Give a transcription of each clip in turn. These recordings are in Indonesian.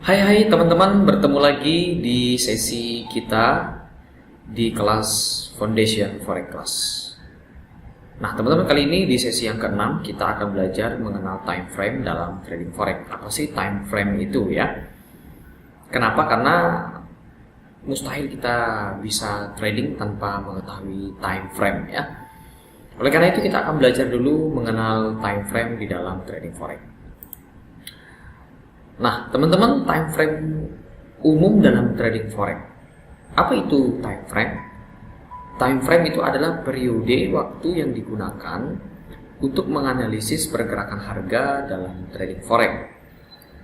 Hai teman-teman, bertemu lagi di sesi kita di kelas Foundation Forex Class. Nah teman-teman, kali ini di sesi yang ke-6 kita akan belajar mengenal time frame dalam trading forex. Apa sih time frame itu ya? Kenapa? Karena mustahil kita bisa trading tanpa mengetahui time frame ya. Oleh karena itu kita akan belajar dulu mengenal time frame di dalam trading forex. Nah, teman-teman, time frame umum dalam trading forex. Apa itu time frame? Time frame itu adalah periode waktu yang digunakan untuk menganalisis pergerakan harga dalam trading forex.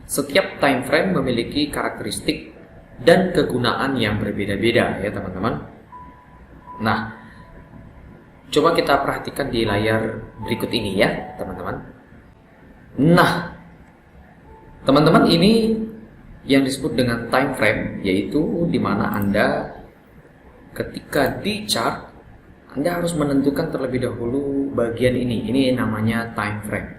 Setiap time frame memiliki karakteristik dan kegunaan yang berbeda-beda ya, teman-teman. Nah, coba kita perhatikan di layar berikut ini ya, teman-teman. Nah, teman-teman, ini yang disebut dengan time frame, yaitu di mana Anda ketika di chart Anda harus menentukan terlebih dahulu bagian ini. Ini namanya time frame.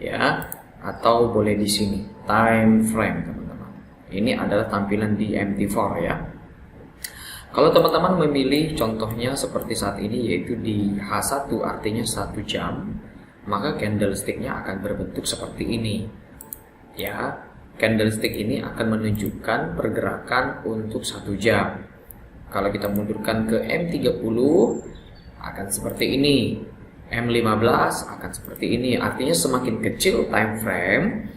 Ya, atau boleh di sini time frame, teman-teman. Ini adalah tampilan di MT4 ya. Kalau teman-teman memilih contohnya seperti saat ini, yaitu di H1 artinya 1 jam, maka candlestick-nya akan berbentuk seperti ini. Ya, candlestick ini akan menunjukkan pergerakan untuk 1 jam. Kalau kita mundurkan ke M30 akan seperti ini, M15 akan seperti ini. Artinya semakin kecil time frame,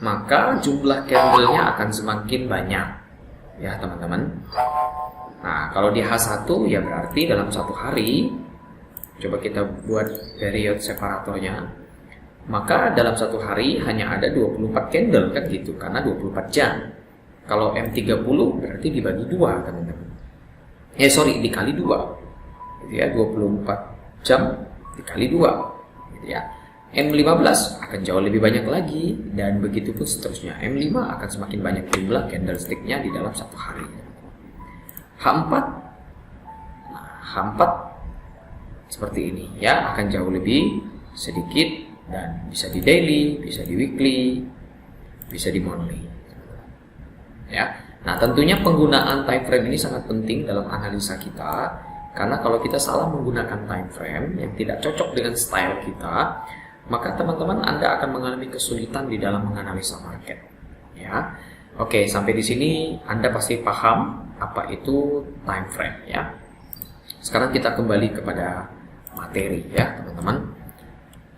maka jumlah candlenya akan semakin banyak ya, teman-teman. Nah, kalau di H1 ya berarti dalam satu hari, coba kita buat period separatornya, maka dalam satu hari hanya ada 24 candle kan gitu, karena 24 jam. Kalau M30 berarti dibagi 2, teman-teman. Dikali 2. Gitu ya, 24 jam dikali 2. Gitu ya. M15 akan jauh lebih banyak lagi, dan begitu pun seterusnya. M5 akan semakin banyak jumlah candlestick-nya di dalam satu hari. H4, nah, H4 seperti ini ya, akan jauh lebih sedikit, dan bisa di daily, bisa di weekly, bisa di monthly. Ya. Nah, tentunya penggunaan time frame ini sangat penting dalam analisa kita, karena kalau kita salah menggunakan time frame yang tidak cocok dengan style kita, maka teman-teman Anda akan mengalami kesulitan di dalam menganalisa market. Ya. Oke, sampai di sini Anda pasti paham apa itu time frame ya. Sekarang kita kembali kepada materi ya, teman-teman.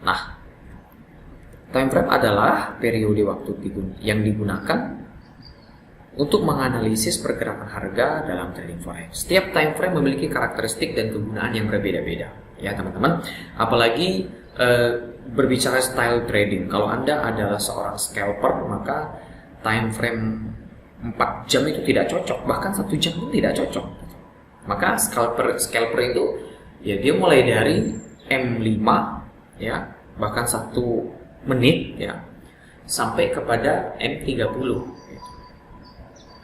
Nah, time frame adalah periode waktu yang digunakan untuk menganalisis pergerakan harga dalam trading forex. Setiap time frame memiliki karakteristik dan kegunaan yang berbeda-beda, ya teman-teman. Apalagi berbicara style trading, kalau Anda adalah seorang scalper, maka time frame 4 jam itu tidak cocok, bahkan 1 jam pun tidak cocok. Maka scalper itu ya dia mulai dari M5 ya, bahkan 1 menit ya, sampai kepada M30.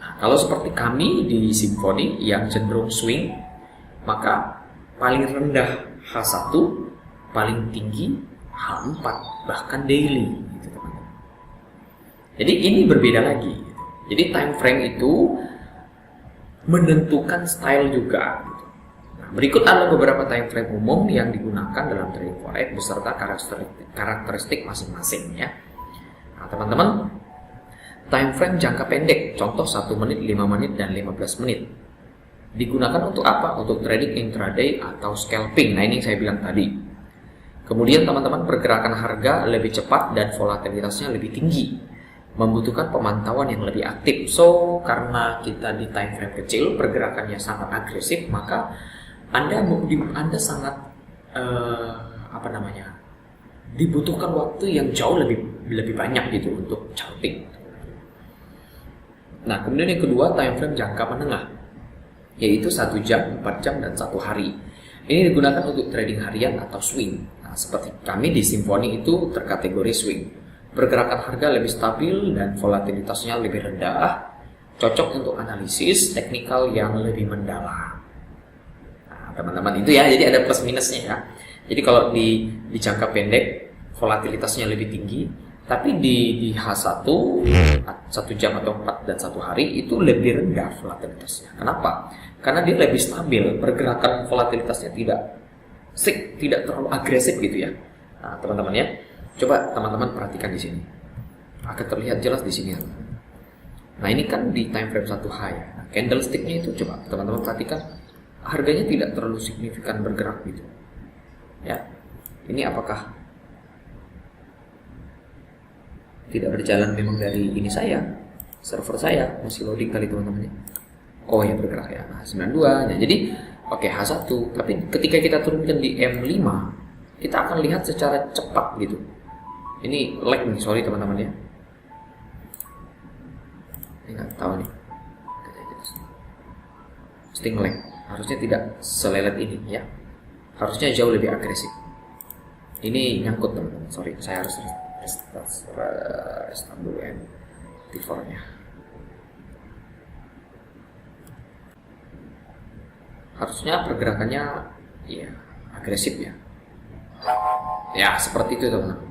Nah, kalau seperti kami di Simfoni yang cenderung swing, maka paling rendah H1, paling tinggi H4, bahkan daily gitu, teman-teman. Jadi ini berbeda lagi. Jadi time frame itu menentukan style juga. Berikut adalah beberapa time frame umum yang digunakan dalam trading forex beserta karakteristik masing-masing ya. Nah, teman-teman, time frame jangka pendek, contoh 1 menit, 5 menit, dan 15 menit. Digunakan untuk apa? Untuk trading intraday atau scalping. Nah, ini yang saya bilang tadi. Kemudian teman-teman, pergerakan harga lebih cepat dan volatilitasnya lebih tinggi, membutuhkan pemantauan yang lebih aktif. So, karena kita di time frame kecil, pergerakannya sangat agresif, maka Anda sangat dibutuhkan waktu yang jauh lebih banyak gitu untuk charting. Nah, kemudian yang kedua, time frame jangka menengah, yaitu 1 jam, 4 jam, dan 1 hari. Ini digunakan untuk trading harian atau swing. Nah, seperti kami di Simfoni itu terkategori swing. Pergerakan harga lebih stabil dan volatilitasnya lebih rendah, cocok untuk analisis teknikal yang lebih mendalam. Nah, teman-teman, itu ya, jadi ada plus minusnya ya. Jadi kalau di jangka pendek volatilitasnya lebih tinggi, Tapi di H1 1 jam atau 4 dan 1 hari itu lebih rendah volatilitasnya. Kenapa? Karena dia lebih stabil, pergerakan volatilitasnya tidak terlalu agresif gitu ya. Nah, teman-teman ya, coba teman-teman perhatikan di sini. Akan terlihat jelas di sini. Nah, ini kan di time frame 1H ya. Nah, candlestick-nya itu coba teman-teman perhatikan, harganya tidak terlalu signifikan bergerak gitu. Ya. Ini apakah tidak berjalan memang dari ini saya, server saya masih loading kali teman-teman ya. Oh ya, bergerak ya. Nah, 92 ya. Jadi oke, H1, tapi ketika kita turunkan di M5 kita akan lihat secara cepat gitu. Ini lag nih, sorry teman-teman ya. Ini nggak tahu nih. Sting lag. Harusnya tidak selelet ini ya. Harusnya jauh lebih agresif. Ini nyangkut teman-teman. Sorry, saya harus restart dulu MT4-nya. Harusnya pergerakannya ya agresif ya. Ya, seperti itu teman-teman.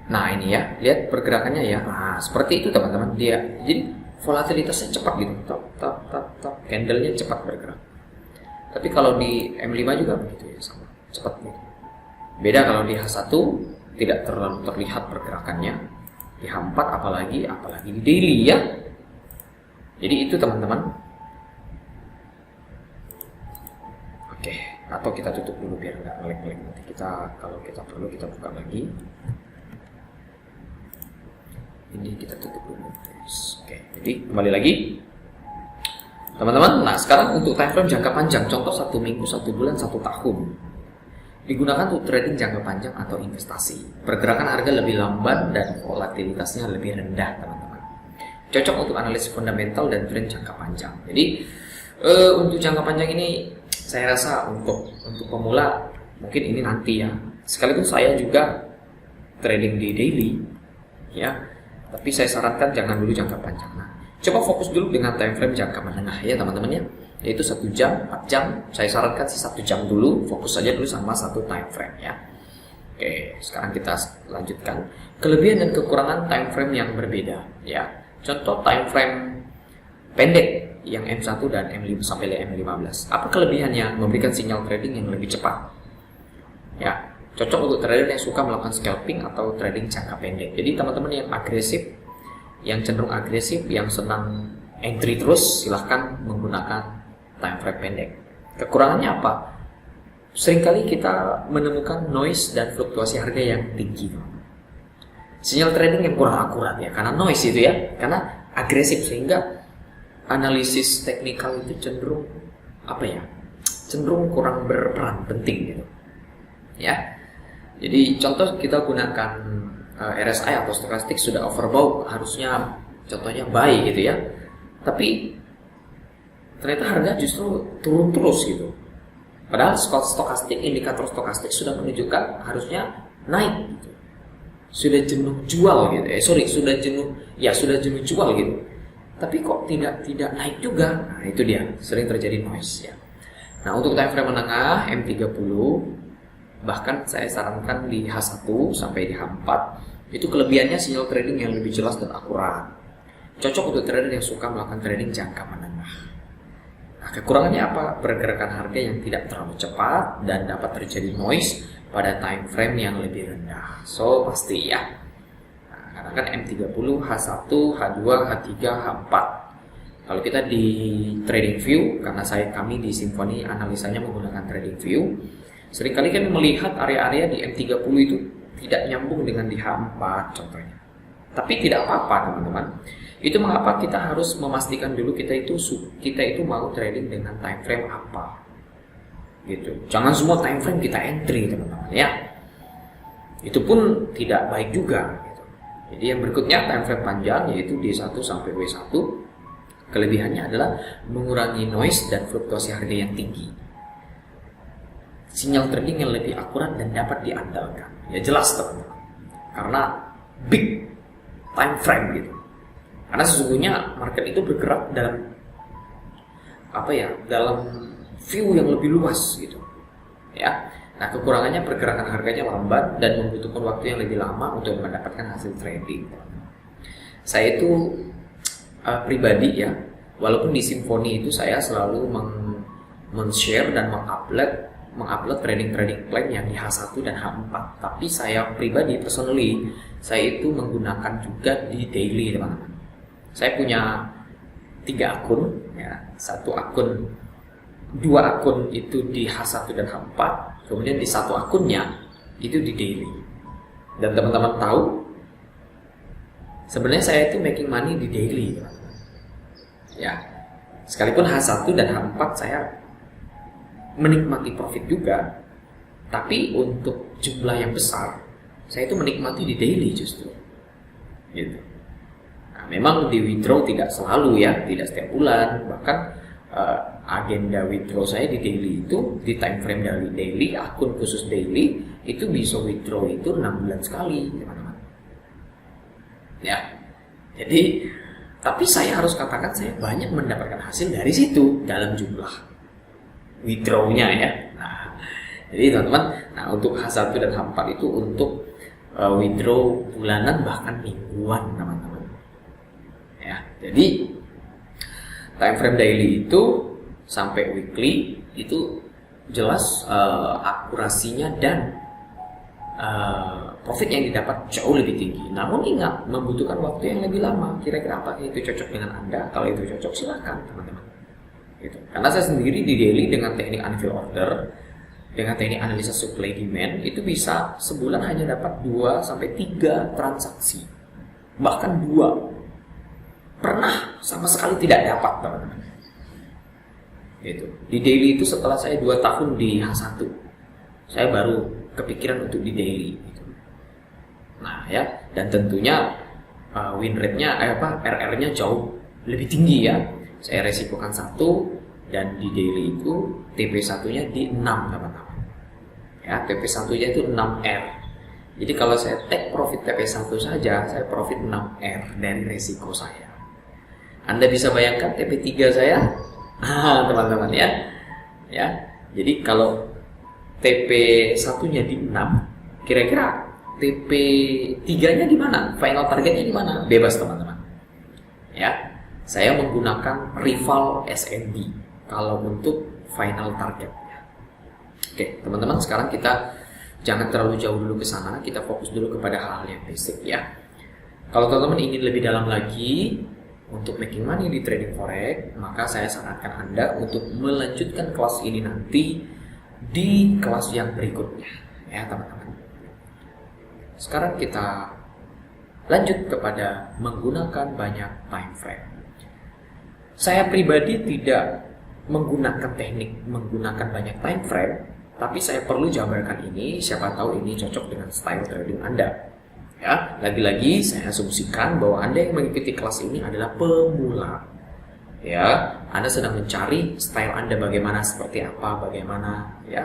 Nah, ini ya, lihat pergerakannya ya. Nah, seperti itu teman-teman. Dia jadi volatilitasnya cepat gitu. Top. Candlenya cepat bergerak. Tapi kalau di M5 juga begitu ya, sama. Cepat gitu. Beda kalau di H1 tidak terlalu terlihat pergerakannya. Di H4 apalagi di daily ya. Jadi itu teman-teman. Oke, atau kita tutup dulu biar nggak ngelag-ngelag. Nanti kalau kita perlu kita buka lagi. Ini kita tutup dulu. Oke, jadi kembali lagi teman-teman. Nah, sekarang untuk time frame jangka panjang, contoh 1 minggu, 1 bulan, 1 tahun, digunakan untuk trading jangka panjang atau investasi. Pergerakan harga lebih lambat dan volatilitasnya lebih rendah teman-teman. Cocok untuk analisis fundamental dan tren jangka panjang. Jadi untuk jangka panjang ini saya rasa untuk pemula mungkin ini nanti ya. Sekaligus saya juga trading di daily ya. Tapi saya sarankan jangan dulu jangka panjang. Nah, coba fokus dulu dengan time frame jangka menengah ya teman-teman ya. Yaitu 1 jam, 4 jam. Saya sarankan sih 1 jam dulu. Fokus saja dulu sama 1 time frame ya. Oke, sekarang kita lanjutkan. Kelebihan dan kekurangan time frame yang berbeda ya. Contoh time frame pendek yang M1 dan M5 sampai M15. Apa kelebihannya? Memberikan sinyal trading yang lebih cepat. Ya. Cocok untuk trader yang suka melakukan scalping atau trading jangka pendek. Jadi teman-teman yang agresif, yang cenderung agresif, yang senang entry terus, silahkan menggunakan time frame pendek. Kekurangannya apa? Seringkali kita menemukan noise dan fluktuasi harga yang tinggi. Sinyal trading yang kurang akurat ya, karena noise itu ya, karena agresif sehingga analisis teknikal itu cenderung cenderung kurang berperan penting gitu. Ya. Jadi contoh kita gunakan RSI atau stokastik sudah overbought, harusnya contohnya buy gitu ya. Tapi ternyata harga justru turun terus gitu. Padahal stokastik, indikator stokastik sudah menunjukkan harusnya naik gitu. Sudah jenuh jual gitu. Sudah jenuh jual gitu. Tapi kok tidak naik juga. Nah, itu dia, sering terjadi noise ya. Nah, untuk time frame menengah M30 bahkan saya sarankan di H1 sampai di H4 itu kelebihannya sinyal trading yang lebih jelas dan akurat. Cocok untuk trader yang suka melakukan trading jangka menengah. Nah, kekurangannya apa? Pergerakan harga yang tidak terlalu cepat dan dapat terjadi noise pada time frame yang lebih rendah. So pasti ya. Nah, karena kan M30, H1, H2, H3, H4. Kalau kita di trading view, karena kami di Symphony analisanya menggunakan trading view, seringkali kan melihat area-area di M30 itu tidak nyambung dengan di H4 contohnya. Tapi tidak apa-apa teman-teman. Itu mengapa kita harus memastikan dulu kita itu mau trading dengan time frame apa. Gitu. Jangan semua time frame kita entry teman-teman ya. Itu pun tidak baik juga gitu. Jadi yang berikutnya time frame panjang yaitu D1 sampai W1. Kelebihannya adalah mengurangi noise dan fluktuasi harga yang tinggi. Sinyal trading yang lebih akurat dan dapat diandalkan. Ya jelas teman-teman. Karena big time frame gitu. Karena sesungguhnya market itu bergerak dalam view yang lebih luas gitu. Ya. Nah, kekurangannya pergerakan harganya lambat dan membutuhkan waktu yang lebih lama untuk mendapatkan hasil trading. Saya itu pribadi ya, walaupun di Simfoni itu saya selalu men-share dan mengupload trading plan yang di H1 dan H4. Tapi saya pribadi, personally, saya itu menggunakan juga di daily, teman-teman. Saya punya 3 akun, ya, dua akun itu di H1 dan H4, kemudian di satu akunnya itu di daily. Dan teman-teman tahu, sebenarnya saya itu making money di daily, teman-teman. Ya, sekalipun H1 dan H4 saya menikmati profit juga, tapi untuk jumlah yang besar, saya itu menikmati di daily justru, gitu. Nah, memang di withdraw tidak selalu ya, tidak setiap bulan, bahkan agenda withdraw saya di daily itu, di time frame dari daily, akun khusus daily itu bisa withdraw itu 6 bulan sekali, teman-teman. Ya, jadi tapi saya harus katakan saya banyak mendapatkan hasil dari situ dalam jumlah withdrawnya ya. Nah, jadi teman-teman, nah untuk H1 dan H4 itu untuk withdraw bulanan bahkan mingguan, teman-teman. Ya, jadi time frame daily itu sampai weekly itu jelas akurasinya dan profit yang didapat jauh lebih tinggi. Namun ingat, membutuhkan waktu yang lebih lama. Kira-kira apa itu cocok dengan Anda? Kalau itu cocok, silakan, teman-teman. Gitu. Karena saya sendiri di daily dengan teknik unfill order, dengan teknik analisa supply demand, itu bisa sebulan hanya dapat 2-3 transaksi. Bahkan 2. Pernah sama sekali tidak dapat, teman-teman. Gitu. Di daily itu setelah saya 2 tahun di H1, saya baru kepikiran untuk di daily. Gitu. Nah ya, dan tentunya win rate-nya, RR-nya jauh lebih tinggi ya. Saya resikokan 1 dan di daily itu TP1-nya di 6, teman-teman. Ya, TP1-nya itu 6R. Jadi kalau saya take profit TP1 saja, saya profit 6R dari resiko saya. Anda bisa bayangkan TP3 saya, teman-teman ya. Ya, jadi kalau TP1-nya di 6, kira-kira TP3-nya di mana? Final targetnya di mana? Bebas, teman-teman. Ya, saya menggunakan rival SNB kalau untuk final targetnya. Oke, teman-teman, sekarang kita jangan terlalu jauh dulu ke sana, kita fokus dulu kepada hal-hal yang basic ya. Kalau teman-teman ingin lebih dalam lagi untuk making money di trading forex, maka saya sarankan Anda untuk melanjutkan kelas ini nanti di kelas yang berikutnya ya, teman-teman. Sekarang kita lanjut kepada menggunakan banyak time frame. Saya pribadi tidak menggunakan teknik menggunakan banyak time frame, tapi saya perlu jabarkan ini, siapa tahu ini cocok dengan style trading Anda. Ya, lagi-lagi saya asumsikan bahwa Anda yang mengikuti kelas ini adalah pemula. Ya, Anda sedang mencari style Anda bagaimana, seperti apa, bagaimana ya.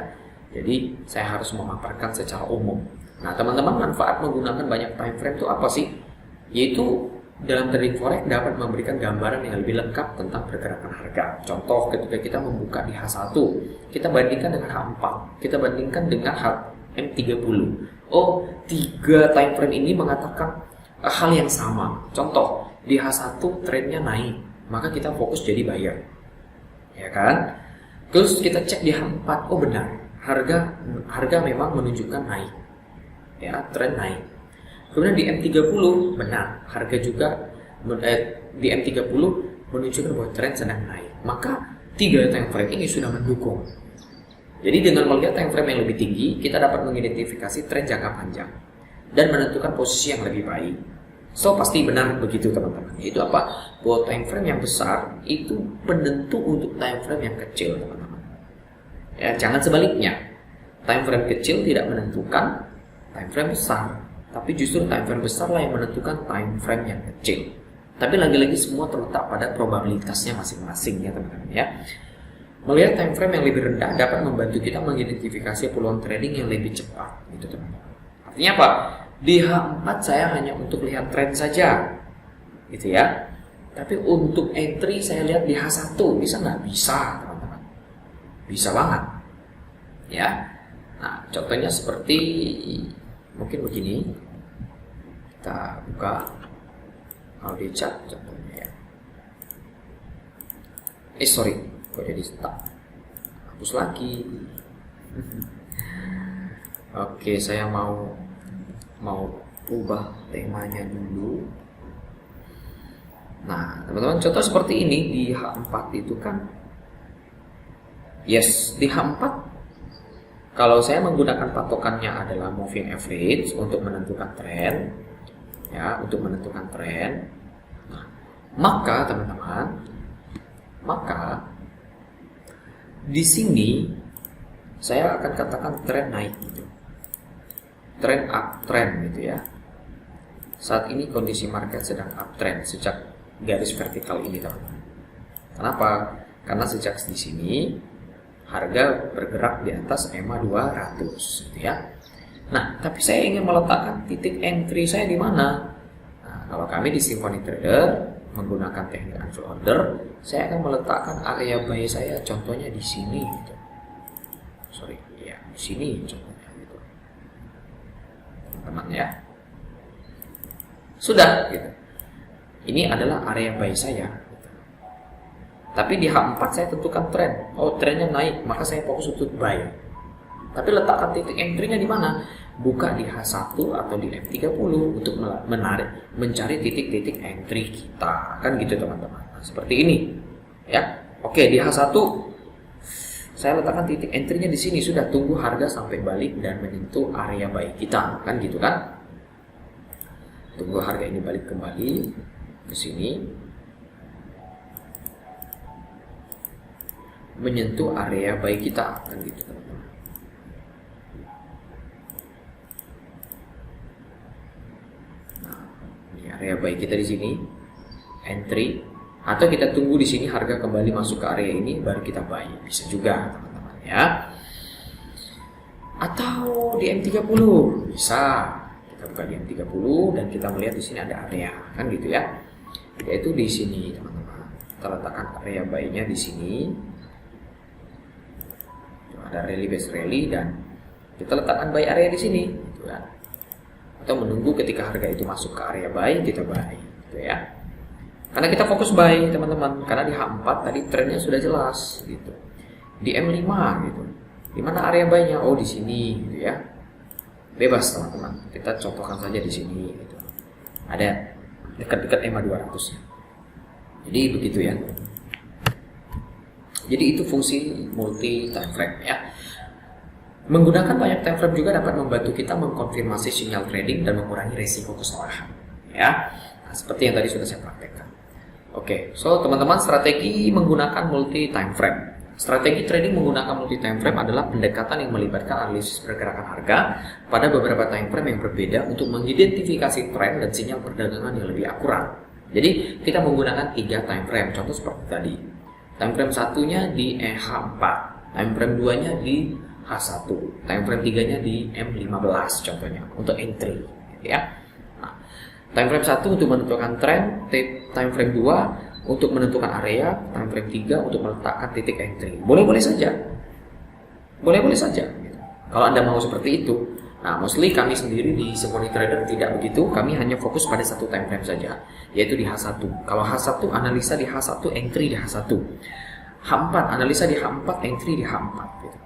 Jadi saya harus memaparkan secara umum. Nah, teman-teman, manfaat menggunakan banyak time frame itu apa sih? Yaitu dalam trading forex dapat memberikan gambaran yang lebih lengkap tentang pergerakan harga. Contoh, ketika kita membuka di H1, kita bandingkan dengan H4, kita bandingkan dengan M30. Oh, 3 time frame ini mengatakan hal yang sama. Contoh, di H1 trendnya naik, maka kita fokus jadi buyer, ya kan? Terus kita cek di H4, oh benar, harga memang menunjukkan naik, ya, tren naik. Kemudian di M30 benar, harga juga di M30 menunjukkan bahwa tren sedang naik. Maka 3 time frame ini sudah mendukung. Jadi dengan melihat time frame yang lebih tinggi, kita dapat mengidentifikasi tren jangka panjang dan menentukan posisi yang lebih baik. So pasti benar begitu, teman-teman. Itu apa? Bahwa time frame yang besar itu penentu untuk time frame yang kecil, teman-teman. Ya, jangan sebaliknya. Time frame kecil tidak menentukan time frame besar, tapi justru time frame besar lah yang menentukan time frame yang kecil. Tapi lagi-lagi semua terletak pada probabilitasnya masing-masing ya, teman-teman ya. Melihat time frame yang lebih rendah dapat membantu kita mengidentifikasi peluang trading yang lebih cepat, gitu teman-teman. Artinya apa? Di H4 saya hanya untuk lihat tren saja, gitu ya. Tapi untuk entry saya lihat di H1, bisa nggak? Bisa, teman-teman. Bisa banget, ya. Nah, contohnya seperti mungkin begini. Kita buka audio chat contohnya ya. Sorry, kok jadi stuck? Hapus lagi. Oke, saya mau ubah temanya dulu. Nah, teman-teman, contoh seperti ini di H4 itu kan, yes, di H4 kalau saya menggunakan patokannya adalah moving average untuk menentukan tren, ya, untuk menentukan tren. Nah, maka teman-teman, di sini saya akan katakan tren naik gitu, tren uptrend gitu ya. Saat ini kondisi market sedang uptrend sejak garis vertikal ini, teman-teman. Kenapa? Karena sejak di sini harga bergerak di atas EMA 200 gitu ya. Nah, tapi saya ingin meletakkan titik entry saya di mana? Nah, kalau kami di Symphony Trader menggunakan teknik unfill order, saya akan meletakkan area buy saya contohnya di sini gitu. Sorry, ya, di sini contohnya gitu. Teman-teman ya. Sudah gitu. Ini adalah area buy saya. Tapi di H4 saya tentukan tren. Oh, trennya naik, maka saya fokus untuk buy. Tapi letakkan titik entry-nya di mana? Buka di H1 atau di M30 untuk mencari titik-titik entry kita. Kan gitu, teman-teman. Nah, seperti ini. Ya. Oke, di H1 saya letakkan titik entry-nya di sini. Sudah, tunggu harga sampai balik dan menyentuh area buy kita. Kan gitu kan? Tunggu harga ini balik kembali ke sini, menyentuh area buy kita, kan gitu, teman-teman. Nah, ini area buy kita di sini, entry, atau kita tunggu di sini harga kembali masuk ke area ini baru kita buy, bisa juga, teman-teman ya. Atau di M30 bisa. Kita buka di M30 dan kita melihat di sini ada area, kan gitu ya. Yaitu di sini, teman-teman. Kita letakkan area buy-nya di sini. Ada rally base rally dan kita letakkan buy area di sini, gitu kan. Atau menunggu ketika harga itu masuk ke area buy, kita buy, gitu ya. Karena kita fokus buy, teman-teman. Karena di H4 tadi trennya sudah jelas, gitu. Di M5, gitu. Di mana area buy-nya? Oh, di sini, gitu ya. Bebas, teman-teman. Kita contohkan saja di sini, gitu. Ada dekat-dekat EMA 200. Jadi begitu ya. Jadi itu fungsi multi time frame ya. Menggunakan banyak time frame juga dapat membantu kita mengkonfirmasi sinyal trading dan mengurangi resiko kesalahan ya. Nah, seperti yang tadi sudah saya praktekkan. Oke, so teman-teman, strategi menggunakan multi time frame. Strategi trading menggunakan multi time frame adalah pendekatan yang melibatkan analisis pergerakan harga pada beberapa time frame yang berbeda untuk mengidentifikasi tren dan sinyal perdagangan yang lebih akurat. Jadi kita menggunakan 3 time frame, contoh seperti tadi. Time frame satunya di H4, time frame 2-nya di H1, time frame 3-nya di M15 contohnya untuk entry, ya. Nah, time frame 1 untuk menentukan tren, time frame 2 untuk menentukan area, time frame 3 untuk meletakkan titik entry. Boleh-boleh saja. Boleh-boleh saja. Kalau Anda mau seperti itu. Nah, mostly kami sendiri di Symphony Trader tidak begitu. Kami hanya fokus pada satu time frame saja, yaitu di H1. Kalau H1 analisa di H1, entry di H1. H4 analisa di H4, entry di H4. Gitu.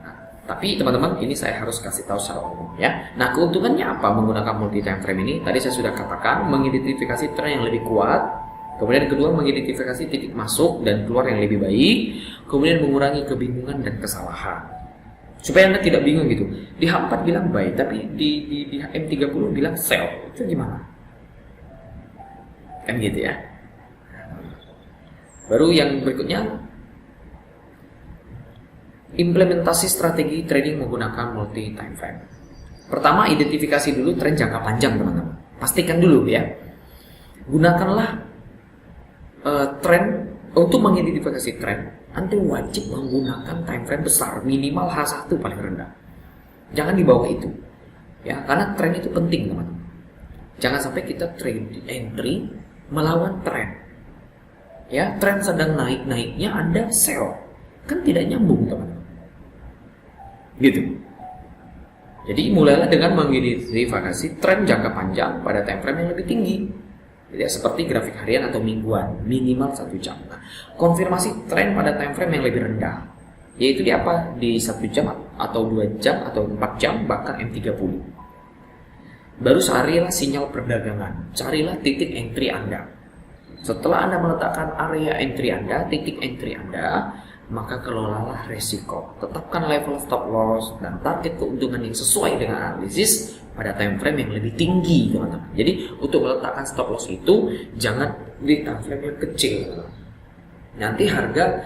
Nah, tapi teman-teman, ini saya harus kasih tahu secara umum ya. Nah, keuntungannya apa menggunakan multi time frame ini? Tadi saya sudah katakan, mengidentifikasi tren yang lebih kuat. Kemudian kedua, mengidentifikasi titik masuk dan keluar yang lebih baik. Kemudian mengurangi kebingungan dan kesalahan. Supaya Anda tidak bingung gitu. Di H4 bilang buy, tapi di M30 bilang sell. Itu gimana? Kan gitu ya. Baru yang berikutnya, implementasi strategi trading menggunakan multi time frame. Pertama, identifikasi dulu tren jangka panjang, teman-teman. Pastikan dulu ya. Gunakanlah tren untuk mengidentifikasi tren. Anda wajib menggunakan time frame besar, minimal H1 paling rendah. Jangan di bawah itu. Ya, karena tren itu penting, teman-teman. Jangan sampai kita trade entry melawan tren. Ya, tren sedang naik-naiknya Anda sell. Kan tidak nyambung, teman-teman. Gitu. Jadi mulailah dengan mengidentifikasi tren jangka panjang pada time frame yang lebih tinggi. Jadi seperti grafik harian atau mingguan, minimal 1 jam. Nah, konfirmasi tren pada time frame yang lebih rendah, yaitu di apa? Di 1 jam atau 2 jam atau 4 jam, bahkan M30. Baru carilah sinyal perdagangan, carilah titik entry Anda. Setelah Anda meletakkan area entry Anda, titik entry Anda, maka kelolalah resiko. Tetapkan level stop loss dan target keuntungan yang sesuai dengan analisis pada time frame yang lebih tinggi, teman-teman. Jadi untuk meletakkan stop loss itu jangan di time frame yang kecil. Nanti harga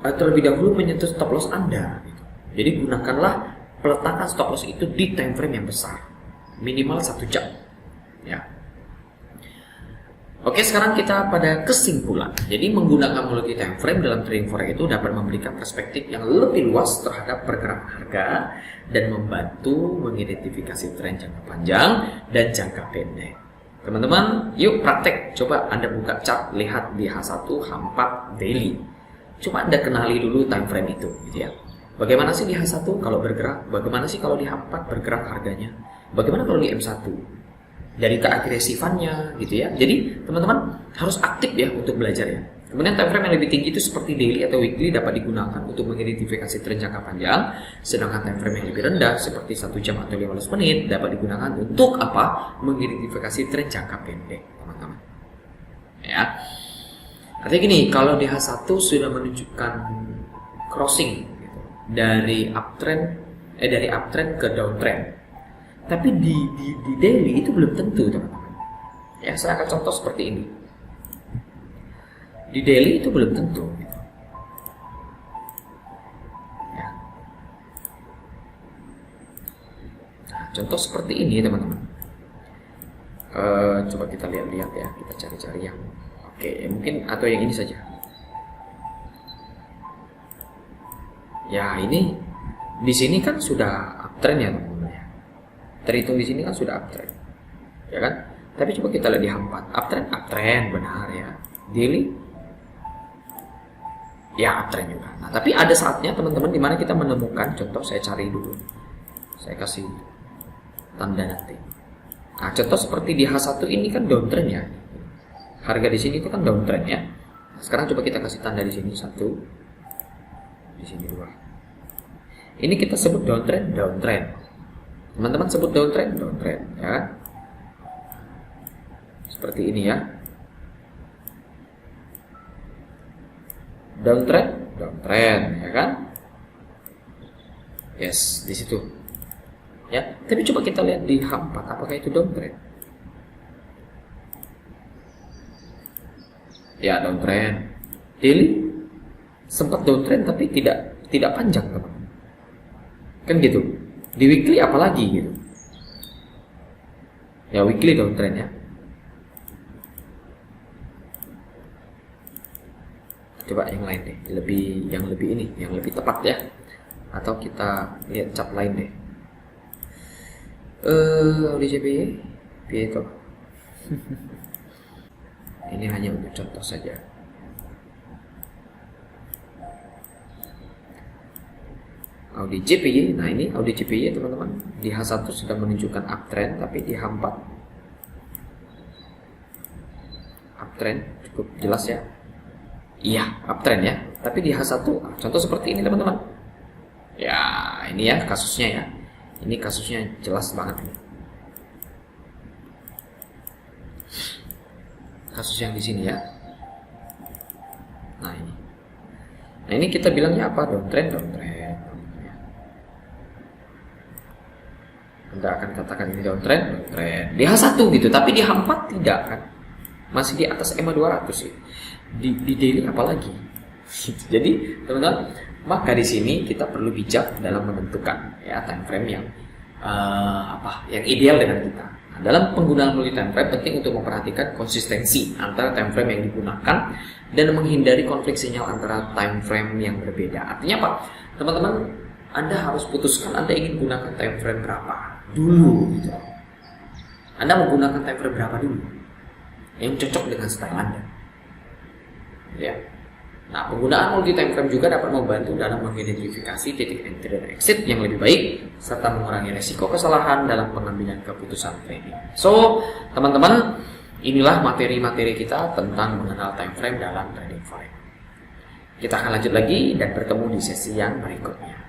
terlebih dahulu menyentuh stop loss Anda. Jadi gunakanlah peletakan stop loss itu di time frame yang besar, minimal 1 jam. Ya. Oke, sekarang kita pada kesimpulan. Jadi menggunakan multi time frame dalam trading forex itu dapat memberikan perspektif yang lebih luas terhadap pergerakan harga dan membantu mengidentifikasi tren jangka panjang dan jangka pendek. Teman-teman, yuk praktek. Coba Anda buka chart, lihat di H1, H4 daily. Coba Anda kenali dulu time frame itu, gitu ya. Bagaimana sih di H1 kalau bergerak? Bagaimana sih kalau di H4 bergerak harganya? Bagaimana kalau di M1? Dari keagresifannya gitu ya. Jadi teman-teman harus aktif ya untuk belajar ya. Kemudian time frame yang lebih tinggi itu seperti daily atau weekly dapat digunakan untuk mengidentifikasi tren jangka panjang. Sedangkan time frame yang lebih rendah seperti 1 jam atau 15 menit dapat digunakan untuk apa? Mengidentifikasi tren jangka pendek, teman-teman. Ya. Artinya gini, kalau di H1 sudah menunjukkan crossing gitu, dari uptrend ke downtrend. Tapi di daily itu belum tentu, teman-teman. Ya, saya akan contoh seperti ini. Di daily itu belum tentu. Gitu. Ya. Nah, contoh seperti ini, teman-teman. Coba kita lihat-lihat ya, kita cari-cari yang oke, mungkin atau yang ini saja. Ya, ini di sini kan sudah uptrend ya, teman-teman. Terhitung di sini kan sudah uptrend, ya kan? Tapi coba kita lihat di H4, uptrend benar ya. Daily, ya uptrend juga. Nah, tapi ada saatnya teman-teman dimana kita menemukan, contoh saya cari dulu, saya kasih tanda nanti. Nah, contoh seperti di H1 ini kan downtrend ya. Harga di sini itu kan downtrend ya. Nah, sekarang coba kita kasih tanda di sini 1, di sini 2. Ini kita sebut downtrend. Teman-teman sebut downtrend ya. Seperti ini ya. Downtrend ya kan? Yes, di situ. Ya, tapi coba kita lihat di H4 apakah itu downtrend? Ya, downtrend. Daily sempat downtrend tapi tidak panjang, teman. Kan gitu. Di weekly apalagi gitu. Ya, weekly downtrend ya. Coba yang lain deh, yang lebih tepat ya. Atau kita lihat chart lain deh. ODCPY itu. Ini hanya untuk contoh saja. Audi JPY, nah ini Audi JPY teman-teman, di H1 sudah menunjukkan uptrend, tapi di H4 uptrend cukup jelas ya. Iya, uptrend ya, tapi di H1 contoh seperti ini teman-teman. Ya, ini ya kasusnya ya. Ini kasusnya jelas banget ini. Kasus yang di sini ya. Nah ini kita bilangnya apa? Downtrend. Anda akan katakan ini downtrend. Di H1 gitu, tapi di H4 tidak kan. Masih di atas EMA 200 sih. Di daily apalagi. Jadi, teman-teman, maka di sini kita perlu bijak dalam menentukan ya time frame yang yang ideal dengan kita. Nah, dalam penggunaan multi time frame penting untuk memperhatikan konsistensi antara time frame yang digunakan dan menghindari konflik sinyal antara time frame yang berbeda. Artinya apa? Teman-teman, Anda harus putuskan Anda ingin gunakan time frame berapa dulu gitu. Anda mau gunakan time frame berapa dulu yang cocok dengan style Anda, ya. Nah, penggunaan multi time frame juga dapat membantu dalam mengidentifikasi titik entry dan exit yang lebih baik serta mengurangi resiko kesalahan dalam pengambilan keputusan trading. So, teman-teman, inilah materi-materi kita tentang mengenal time frame dalam trading forex. Kita akan lanjut lagi dan bertemu di sesi yang berikutnya.